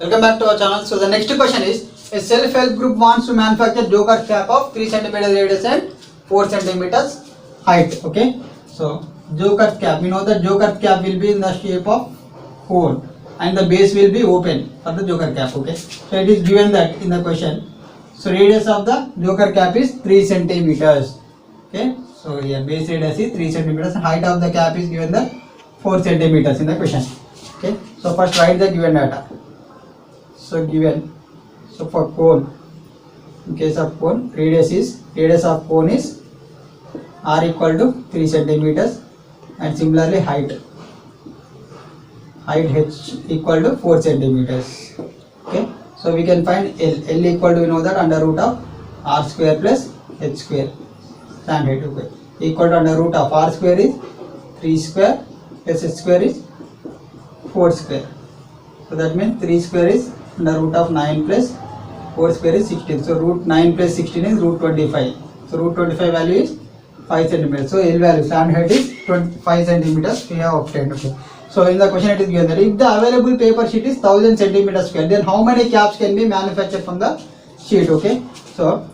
Welcome back to our channel. So the next question is, a self-help group wants to manufacture joker cap of 3 cm radius and 4 cm height. Okay. So joker cap, we know that joker cap will be in the shape of hole and the base will be open for the joker cap. Okay. So it is given that in the question. So radius of the joker cap is 3 centimeters. Okay. So here base radius is 3 centimeters. Height of the cap is given the 4 centimeters in the question. Okay. So first write the given data. So given, so for cone, in case of cone, radius of cone is r equal to 3 centimeters, and similarly height h equal to 4 centimeters. Okay, so we can find L equal to, we know that, under root of r square plus h square, and height equal to under root of r square is 3 square plus h square is 4 square. So that means 3 square is under root of 9 plus 4 square is 16. So root 9 plus 16 is root 25. So root 25 value is 5 centimeters. So L value, sand height is 5 centimeters we have obtained. Okay. So in the question it is given that if the available paper sheet is 1000 centimeters square, then how many caps can be manufactured from the sheet? Okay. So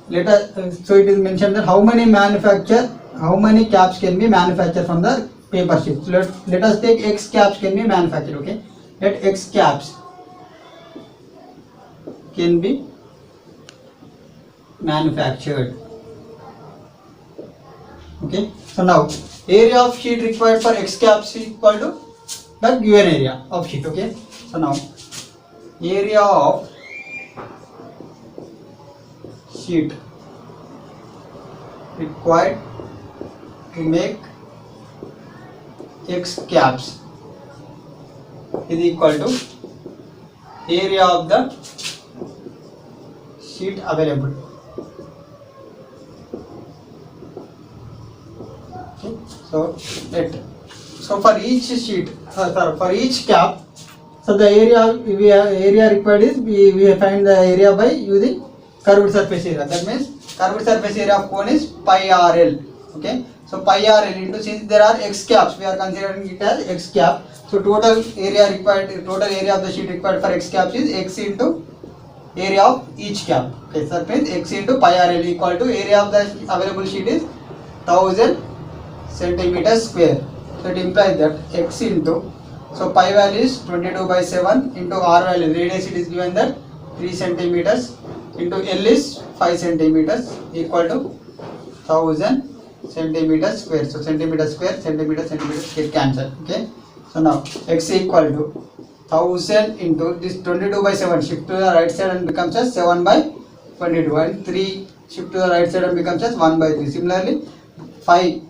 let us, so it is mentioned that how many caps can be manufactured from the paper sheet. So let us take X caps can be manufactured. Okay. Let X caps can be manufactured. Okay. So now area of sheet required for X caps is equal to the given area of sheet. Okay. So now area of sheet required to make X caps is equal to area of the sheet available. Okay. So for each sheet, for each cap, so the area required is we find the area by using curved surface area. That means curved surface area of cone is pi RL. Okay. So pi RL into, since there are X caps, we are considering it as X cap. So total area of the sheet required for X caps is X into area of each cap. Okay, so that means X into pi RL equal to area of the available sheet is 1000 centimeters square. So it implies that X into, so pi value is 22/7 into R value, radius it is given that 3 centimeters into L is 5 centimeters equal to 1000 centimeters square. So centimeter square get cancelled. Okay. So now X equal to 1000 into this 22/7 shift to the right side and becomes as 7/22, and 3 shift to the right side and becomes as 1/3. Similarly 5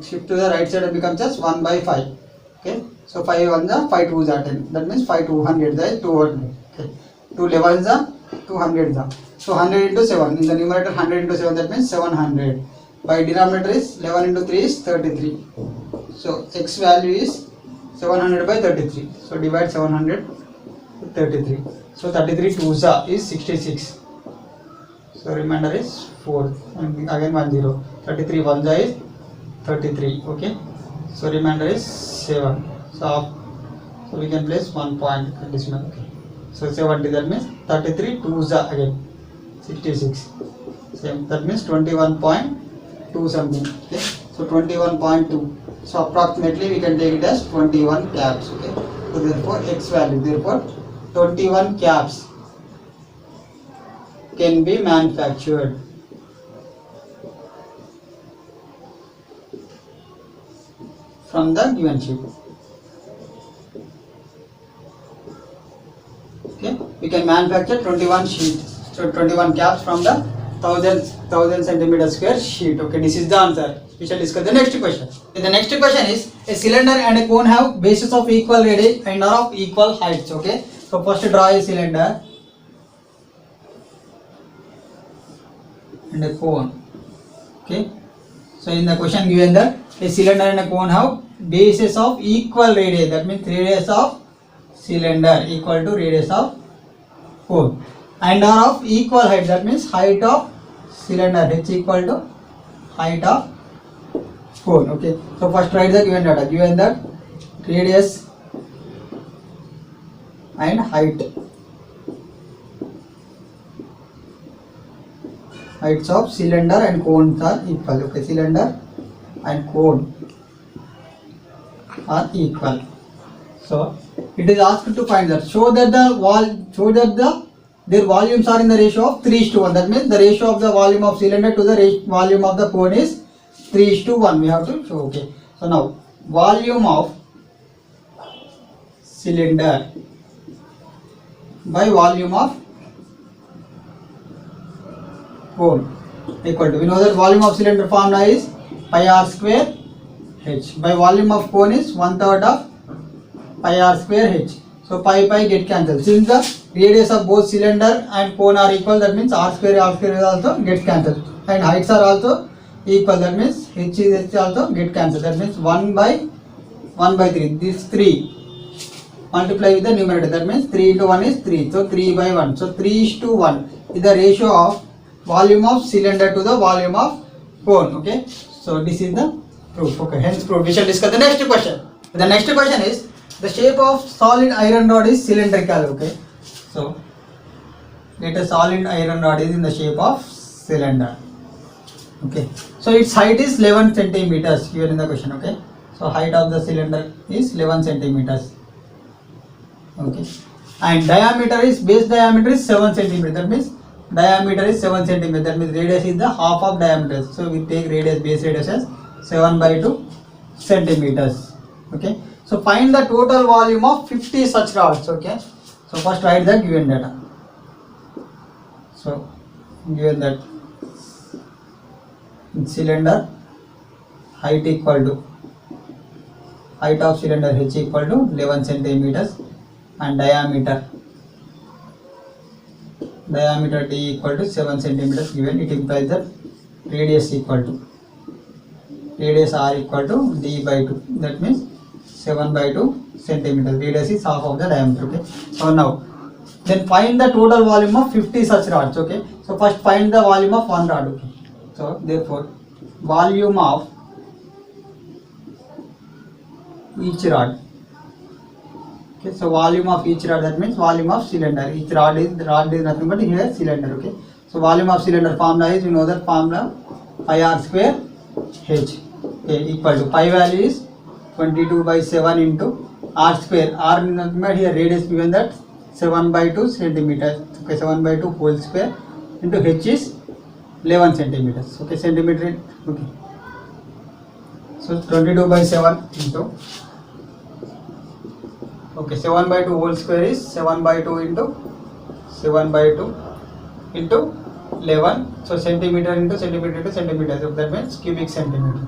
shift to the right side and becomes as 1/5. Okay. So 5 1s are 5 2s are 10. That means 5 200 that is 200. Okay. 2 11s are 200s are. So 100 into 7 in the numerator, 100 into 7, that means 700. By denominator is 11 into 3 is 33. So X value is 700/33. So divide 700 with 33. So 33 2s is 66. So remainder is 4. And again 1 0. 33 1s is 33. Okay. So remainder is 7. So we can place 1 point decimal. Okay. So 70, that means 33 2s again 66. Same, that means 21.2 something. Okay. So 21.2. So approximately we can take it as 21 caps. Okay. So therefore X value, therefore 21 caps can be manufactured. From the given sheet. Okay. We can manufacture 21 sheets. So 21 caps from the 1000 centimeter square sheet. Okay. This is the answer. We shall discuss the next question. The next question is, a cylinder and a cone have bases of equal radius and are of equal heights. Okay. So first draw a cylinder and a cone. Okay. So in the question given that a cylinder and a cone have bases of equal radius. That means radius of cylinder equal to radius of cone, and are of equal height. That means height of cylinder h equal to height of cone. Okay. So first write the given data. Given that radius and height. Heights of cylinder and cones are equal. Okay, cylinder and cone are equal. So it is asked to find that. Show that their volumes are in the ratio of 3:1. That means the ratio of the volume of cylinder to the volume of the cone is 3:1. We have to show. Okay. So now volume of cylinder by volume of cone equal to, we know that volume of cylinder formula is pi r square h by volume of cone is 1/3 of pi r square h. So pi get cancelled. Since the radius of both cylinder and cone are equal, that means r square is also get cancelled, and heights are also equal. That means h also get cancelled. That means 1/3. This 3 multiply with the numerator. That means 3 into 1 is 3. So 3/1. So 3:1 is the ratio of volume of cylinder to the volume of cone. Okay. So this is the proof. Okay. Hence proof. We shall discuss the next question. The next question is, the shape of solid iron rod is cylindrical. Okay. So let a solid iron rod is in the shape of cylinder. Okay. So its height is 11 centimeters given in the question. Okay. So height of the cylinder is 11 centimeters. Okay. And diameter is, base diameter is 7 centimeters. That means diameter is 7 centimeters. That means radius is the half of diameter. So we take radius, base radius as 7/2 centimeters. Okay. So find the total volume of 50 such rods. Okay. So first write the given data. So given that in cylinder, height equal to, height of cylinder h equal to 11 centimeters, and diameter d equal to 7 centimeters given. It implies that radius equal to, radius r equal to d/2. That means 7/2 centimeters. Radius is half of the diameter. Okay. So now then find the total volume of 50 such rods. Okay. So first find the volume of one rod. Okay. So therefore volume of each rod. Okay. So volume of each rod, that means volume of cylinder. Each rod is nothing but here cylinder. Okay. So volume of cylinder formula is, you know that formula, pi r square h. Okay. Equal to, pi value is 22/7 into r square. R is nothing but here radius given that 7/2 centimeters. Okay. 7/2 whole square into h is 11 centimeters. Okay. Centimeter. Okay. So 22/7 into, okay, 7/2 whole square is 7/2 into 7/2 into 11. So centimeter into centimeter into centimeter. So that means cubic centimeter.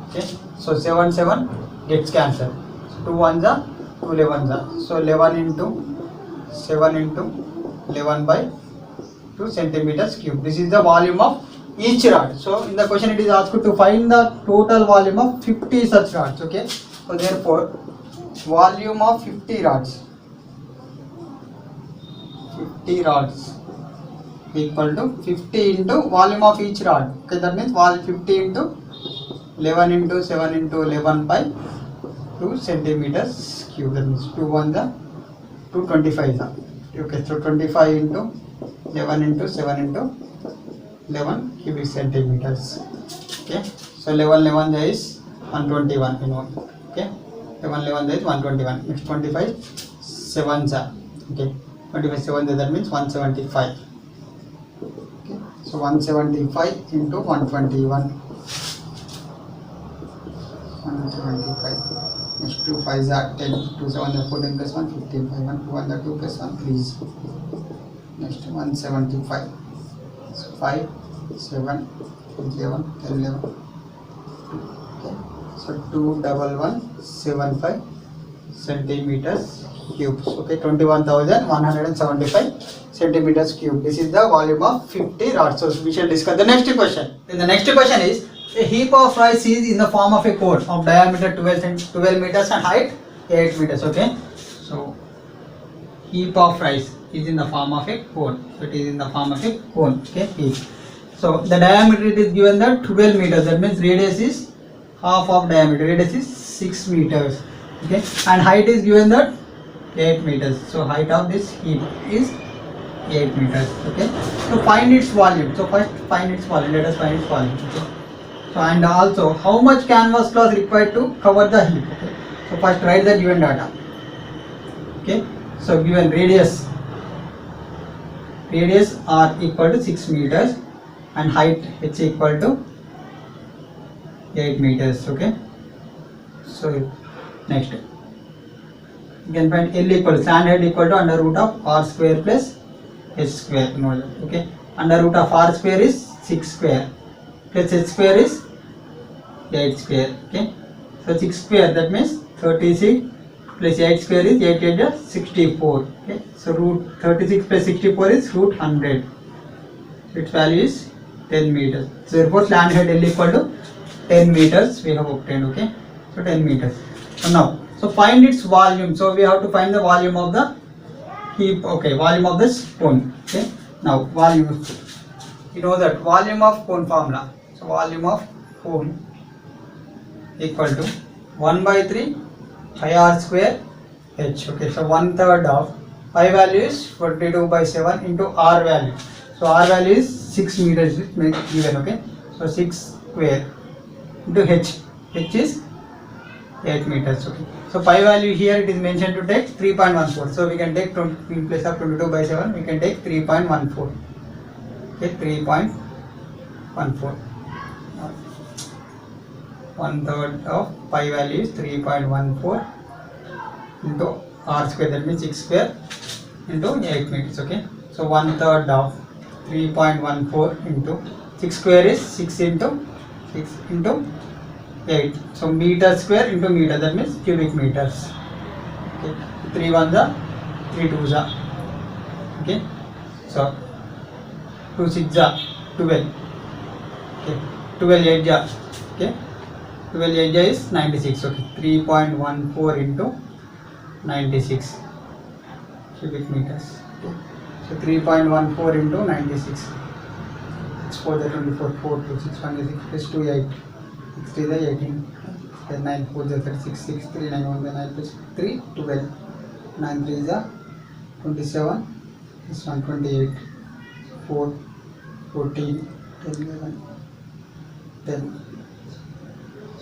Okay. So 7 gets cancelled. So 2 1s are 2 11s are. So 11 into 7 into 11/2 centimeters cube. This is the volume of each rod. So in the question it is asked to find the total volume of 50 such rods. Okay. So therefore volume of 50 rods equal to 50 into volume of each rod. Okay. That means 50 into 11 into 7 into 11/2 centimeters cube. That means 2 1s are 2 25s are. Okay. So 25 into 11 into 7 into 11 cubic centimeters. Okay. So 11 is 121 in one. Okay. 11 is 121. Next 25 7s are. Okay. 25 7s are, that means 175. Okay. So 175 into 121. 175. Next 2 5s are 10. 2 7s are 14 plus 1 15. 5 1 2 1 are 2 plus 1 3. Next 175. So 5 7 11 11. Okay. So 21175 centimeters cubes. Okay. 21,175 centimeters cube. This is the volume of 50 rods. So we shall discuss the next question. Then the next question is, a heap of rice is in the form of a cone of diameter 12 meters and height 8 meters. Okay. So heap of rice is in the form of a cone. So it is in the form of a cone. Okay. Heap. So the diameter it is given that 12 meters. That means radius is half of diameter. Radius is 6 meters. Okay. And height is given that 8 meters. So height of this heap is 8 meters. Okay. So find its volume. So first find its volume. Let us find its volume. Okay. So and also how much canvas cloth required to cover the heap. Okay. So first write the given data. Okay. So given radius r equal to 6 meters and height h equal to 8 meters. Okay. So next you can find L equal to sand head equal to under root of r square plus h square. Okay. Under root of r square is 6 square plus h square is 8 square. Okay. So 6 square, that means 36 plus 8 square is 8 8 64. Okay. So root 36 plus 64 is root 100. Its value is 10 meters. So therefore sand head L equal to 10 meters we have obtained. Okay. So 10 meters. So now, so find its volume. So we have to find the volume of the heap. Okay, volume of the cone. Okay. Now volume. You know that volume of cone formula. So volume of cone equal to 1 by 3 pi r square h. Okay. So 1/3 of pi value is 42 by 7 into r value. So r value is 6 meters given. Okay. So 6 square into h. H is 8 meters. Okay. So pi value here it is mentioned to take 3.14. So we can take in place of 22 by 7 we can take 3.14. Okay, 3.14. 1/3 of pi value is 3.14 into r square, that means 6 square into 8 meters. Okay. So 1/3 of 3.14 into 6 square is 6 into 8. So meter square into meter, that means cubic meters. Okay. 3 1 the 3 2 the. Okay. So 2 6 the 12. Okay. 12 8 the. Okay. 12 8 the is 96. Okay. 3.14 into 96 cubic meters. Okay. So 3.14 into 96. 6 4 the 24, 4 2 6 1 6 plus 2 8. 6 3 the 18, then 9 4 the 36, 6 3 9 1 the 9 plus 3 12, 9 3 the 27, this one 28, 4 14, 10 11, 10.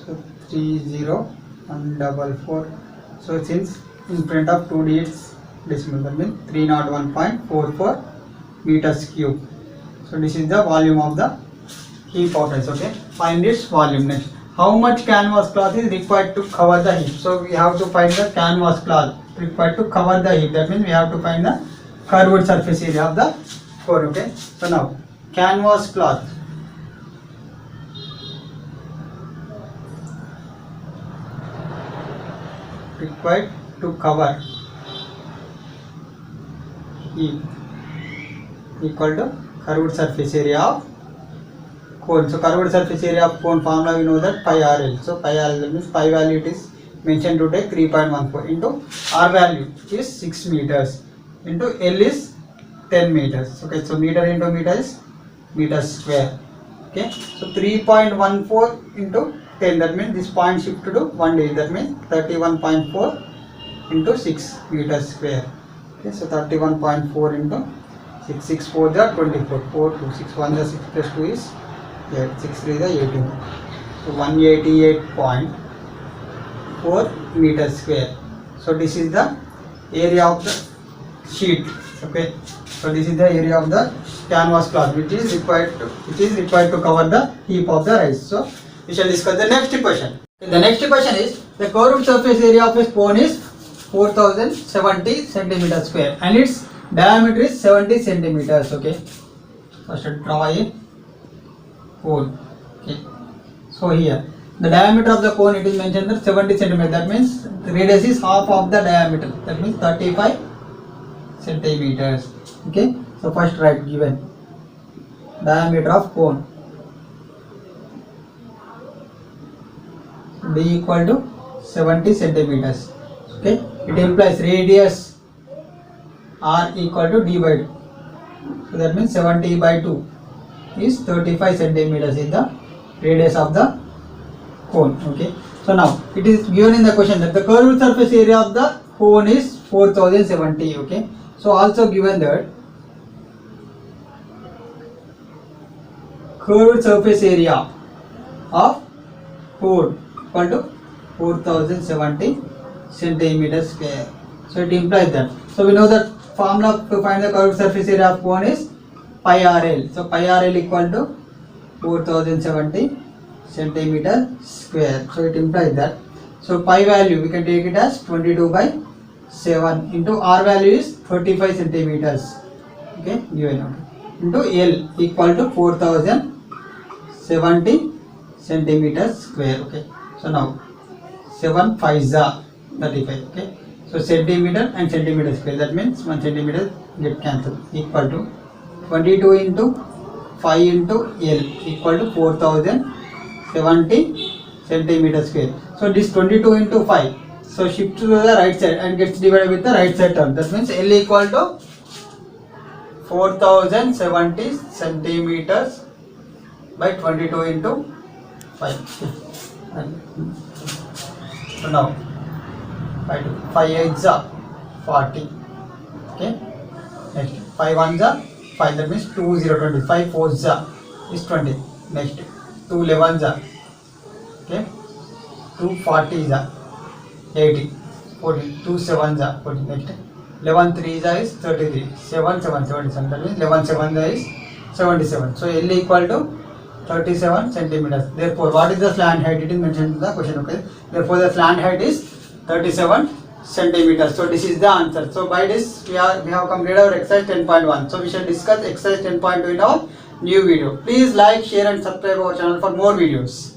So 3 0 1 4 4. So since in front of 2 digits decimal, that means 301.44 meters cube. So this is the volume of the heap of rice. Okay. Find its volume. Next, how much canvas cloth is required to cover the heap? So we have to find the canvas cloth required to cover the heap. That means we have to find the curved surface area of the core. Okay. So now canvas cloth required to cover heap equal to curved surface area of cone. So curved surface area of cone formula we know that pi RL. So pi RL means pi value it is mentioned to take 3.14 into R value is 6 meters into L is 10 meters. Okay, so meter into meter is meter square. Okay, so 3.14 into 10, that means this point shift to 1 digit, that means 31.4 into 6 meters square. Okay, so 31.4 into 6, 6 4 the 24, 4 2 6 1 the 6 plus 2 is 8, 6 3 the 18. So 188.4 meters square. So this is the area of the sheet. Okay, so this is the area of the canvas cloth which is required to cover the heap of the rice. So we shall discuss the next question. The next question is the curved surface area of a cone is 4070 centimeters square and its diameter is 70 centimeters. Okay, first draw a cone. Okay, so here the diameter of the cone it is mentioned that 70 centimeters, that means the radius is half of the diameter, that means 35 centimeters. Okay, so first write given diameter of cone d equal to 70 centimeters. Okay, it implies radius r equal to d by 2. So that means 70 by 2 is 35 centimeters is the radius of the cone. Okay, so now it is given in the question that the curved surface area of the cone is 4070. Okay, so also given that curved surface area of cone equal to 4070 centimeters square. So it implies that. So we know that formula to find the curved surface area of cone is pi RL. So pi RL equal to 4070 centimeter square. So it implies that. So pi value we can take it as 22 by 7 into R value is 35 centimeters. Okay, given out into L equal to 4070 centimeters square. Okay, so now 7 5s are 35. Okay, so centimeter and centimeter square, that means 1 centimeter get cancelled, equal to 22 into 5 into L equal to 4070 centimeter square. So this 22 into 5, so shift to the right side and gets divided with the right side term, that means L equal to 4070 centimeters by 22 into 5. So now 5 8s are 40. Okay, next 5 1s are 5, that means 2 0 20. 5 4s are is 20. Next 2 11s are, okay, 2 40s are 80. 40 2 7s are 40. Next 11 3s are is 33. 7 7 77, that means 11 7s are is 77. So L equal to 37 centimeters. Therefore, what is the slant height? It is mentioned in the question. Okay, therefore the slant height is 37 centimeters. So this is the answer. So by this we have completed our exercise 10.1. So we shall discuss exercise 10.2 in our new video. Please like, share and subscribe our channel for more videos.